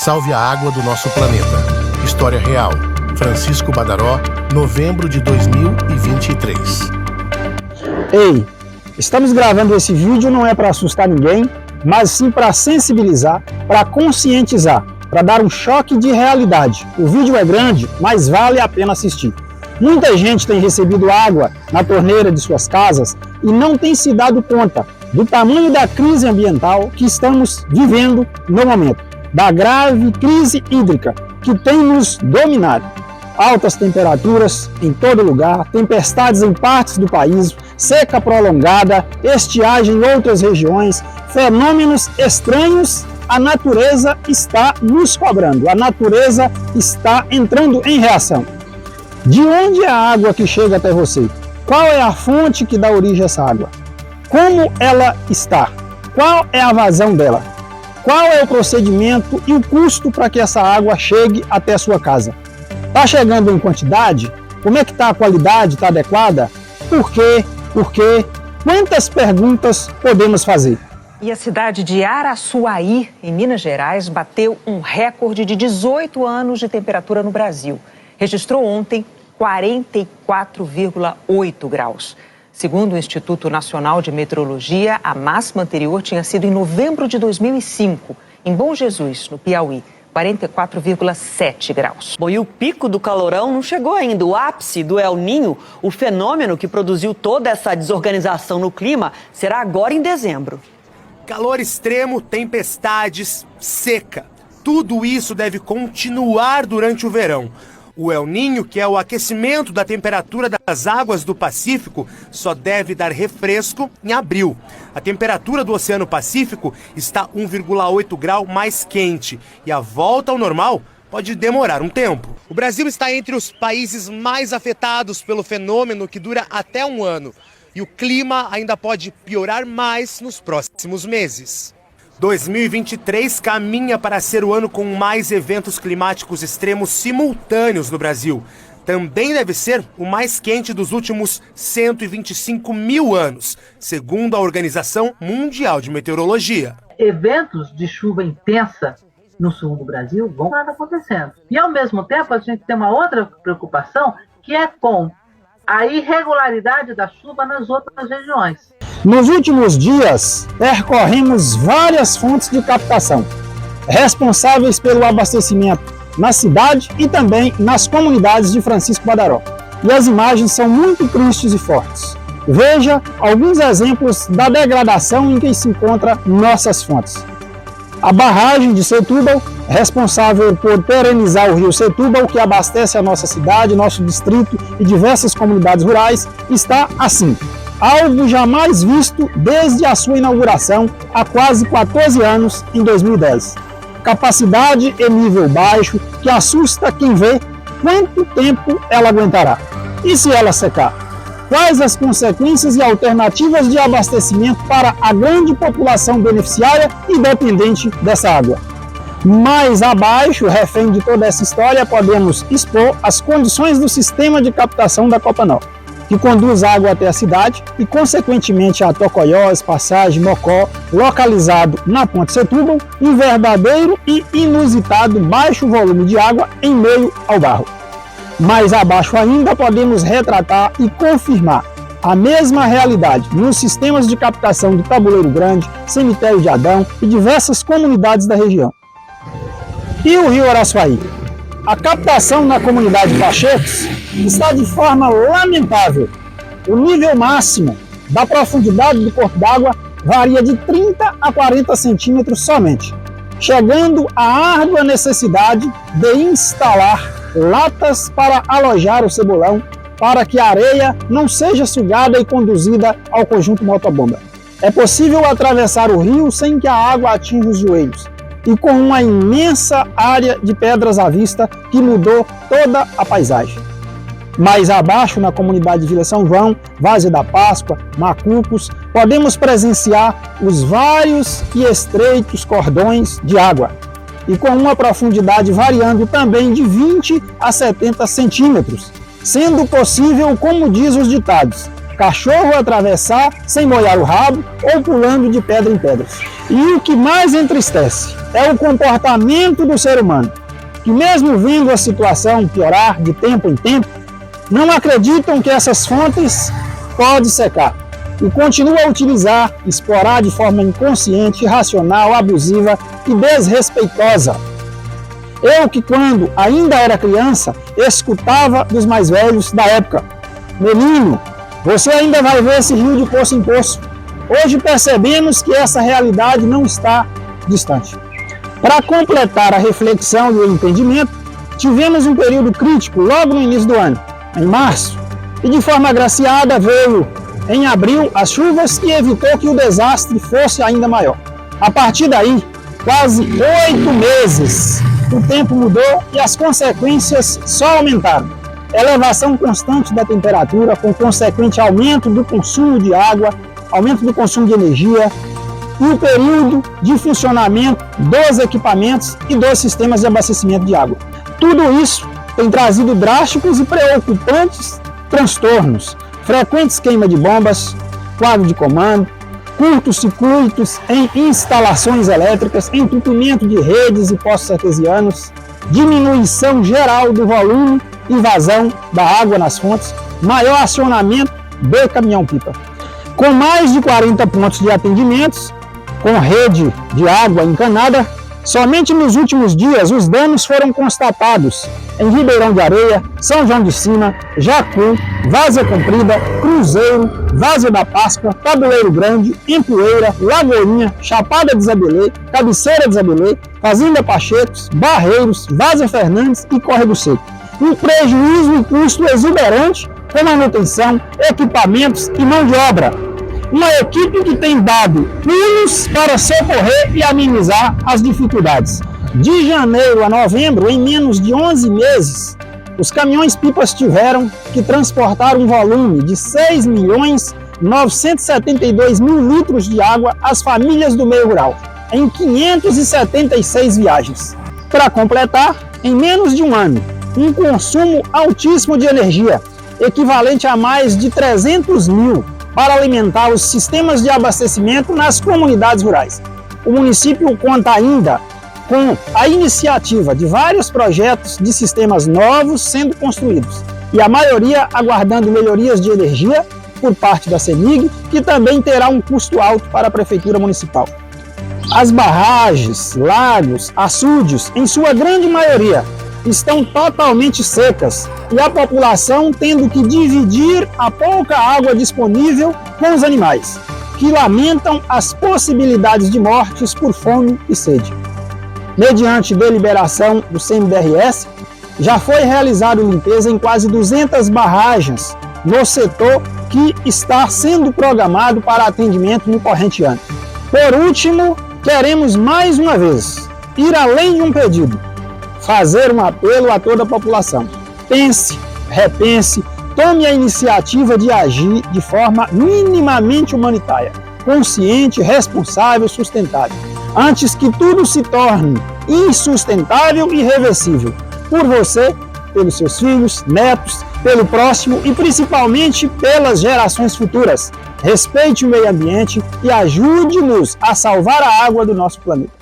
Salve a água do nosso planeta. História real. Francisco Badaró, novembro de 2023. Ei, estamos gravando esse vídeo não é para assustar ninguém, mas sim para sensibilizar, para conscientizar, para dar um choque de realidade. O vídeo é grande, mas vale a pena assistir. Muita gente tem recebido água na torneira de suas casas e não tem se dado conta do tamanho da crise ambiental que estamos vivendo no momento, da grave crise hídrica que tem nos dominado. Altas temperaturas em todo lugar, tempestades em partes do país, seca prolongada, estiagem em outras regiões, fenômenos estranhos. A natureza está nos cobrando, a natureza está entrando em reação. De onde é a água que chega até você? Qual é a fonte que dá origem a essa água? Como ela está? Qual é a vazão dela? Qual é o procedimento e o custo para que essa água chegue até a sua casa? Está chegando em quantidade? Como é que está a qualidade? Está adequada? Por quê? Por quê? Quantas perguntas podemos fazer? E a cidade de Araçuaí, em Minas Gerais, bateu um recorde de 18 anos de temperatura no Brasil. Registrou ontem 44,8 graus. Segundo o Instituto Nacional de Meteorologia, a máxima anterior tinha sido em novembro de 2005, em Bom Jesus, no Piauí, 44,7 graus. Bom, e o pico do calorão não chegou ainda. O ápice do El Niño, o fenômeno que produziu toda essa desorganização no clima, será agora em dezembro. Calor extremo, tempestades, seca. Tudo isso deve continuar durante o verão. O El Niño, que é o aquecimento da temperatura das águas do Pacífico, só deve dar refresco em abril. A temperatura do Oceano Pacífico está 1,8 grau mais quente e a volta ao normal pode demorar um tempo. O Brasil está entre os países mais afetados pelo fenômeno, que dura até um ano. E o clima ainda pode piorar mais nos próximos meses. 2023 caminha para ser o ano com mais eventos climáticos extremos simultâneos no Brasil. Também deve ser o mais quente dos últimos 125 mil anos, segundo a Organização Mundial de Meteorologia. Eventos de chuva intensa no sul do Brasil vão estar acontecendo. E ao mesmo tempo a gente tem uma outra preocupação, que é com a irregularidade da chuva nas outras regiões. Nos últimos dias, percorremos várias fontes de captação, responsáveis pelo abastecimento na cidade e também nas comunidades de Francisco Badaró. E as imagens são muito tristes e fortes. Veja alguns exemplos da degradação em que se encontram nossas fontes. A barragem de Setúbal, responsável por perenizar o rio Setúbal, que abastece a nossa cidade, nosso distrito e diversas comunidades rurais, está assim. Algo jamais visto desde a sua inauguração há quase 14 anos, em 2010. Capacidade em nível baixo que assusta quem vê quanto tempo ela aguentará. E se ela secar? Quais as consequências e alternativas de abastecimento para a grande população beneficiária e dependente dessa água? Mais abaixo, refém de toda essa história, podemos expor as condições do sistema de captação da Copanó, que conduz água até a cidade e, consequentemente, a Tocoiós, Passagem, Mocó, localizado na Ponte Setúbal, um verdadeiro e inusitado baixo volume de água em meio ao barro. Mais abaixo ainda, podemos retratar e confirmar a mesma realidade nos sistemas de captação de Tabuleiro Grande, Cemitério de Adão e diversas comunidades da região. E o rio Araçuaí? A captação na comunidade Pachecos está de forma lamentável. O nível máximo da profundidade do corpo d'água varia de 30 a 40 centímetros somente, chegando à árdua necessidade de instalar latas para alojar o cebolão, para que a areia não seja sugada e conduzida ao conjunto motobomba. É possível atravessar o rio sem que a água atinja os joelhos, e com uma imensa área de pedras à vista que mudou toda a paisagem. Mais abaixo, na comunidade de Vila São João, Várzea da Páscoa, Macucos, podemos presenciar os vários e estreitos cordões de água, e com uma profundidade variando também de 20 a 70 centímetros, sendo possível, como diz os ditados, cachorro atravessar sem molhar o rabo ou pulando de pedra em pedra. E o que mais entristece é o comportamento do ser humano, que mesmo vendo a situação piorar de tempo em tempo, não acreditam que essas fontes podem secar e continua a utilizar, explorar de forma inconsciente, irracional, abusiva e desrespeitosa. Eu que quando ainda era criança, escutava dos mais velhos da época: menino, você ainda vai ver esse rio de poço em poço. Hoje percebemos que essa realidade não está distante. Para completar a reflexão e o entendimento, tivemos um período crítico logo no início do ano, em março, e de forma agraciada veio em abril as chuvas que evitou que o desastre fosse ainda maior. A partir daí, quase 8 meses, o tempo mudou e as consequências só aumentaram. Elevação constante da temperatura, com consequente aumento do consumo de água, aumento do consumo de energia, e o período de funcionamento dos equipamentos e dos sistemas de abastecimento de água. Tudo isso tem trazido drásticos e preocupantes transtornos, frequentes queima de bombas, quadro de comando, curtos-circuitos em instalações elétricas, entupimento de redes e poços artesianos, diminuição geral do volume e vazão da água nas fontes, maior acionamento do caminhão-pipa. Com mais de 40 pontos de atendimentos, com rede de água encanada, somente nos últimos dias os danos foram constatados em Ribeirão de Areia, São João de Cima, Jacu, Várzea Comprida, Cruzeiro, Várzea da Páscoa, Tabuleiro Grande, Empoeira, Lagoinha, Chapada de Zabelê, Cabeceira de Zabelê, Fazenda Pachecos, Barreiros, Várzea Fernandes e Córrego Seco. Um prejuízo e custo exuberante com manutenção, equipamentos e mão de obra. Uma equipe que tem dado pulos para socorrer e amenizar as dificuldades. De janeiro a novembro, em menos de 11 meses, os caminhões-pipas tiveram que transportar um volume de 6.972.000 litros de água às famílias do meio rural, em 576 viagens. Para completar, em menos de um ano, um consumo altíssimo de energia, equivalente a mais de 300 mil, para alimentar os sistemas de abastecimento nas comunidades rurais. O município conta ainda com a iniciativa de vários projetos de sistemas novos sendo construídos, e a maioria aguardando melhorias de energia por parte da CEMIG, que também terá um custo alto para a Prefeitura Municipal. As barragens, lagos, açudes, em sua grande maioria, estão totalmente secas e a população tendo que dividir a pouca água disponível com os animais, que lamentam as possibilidades de mortes por fome e sede. Mediante deliberação do CMDRS, já foi realizada limpeza em quase 200 barragens no setor que está sendo programado para atendimento no corrente ano. Por último, queremos mais uma vez ir além de um pedido, fazer um apelo a toda a população. Pense, repense, tome a iniciativa de agir de forma minimamente humanitária, consciente, responsável, sustentável, antes que tudo se torne insustentável e irreversível, por você, pelos seus filhos, netos, pelo próximo e principalmente pelas gerações futuras. Respeite o meio ambiente e ajude-nos a salvar a água do nosso planeta.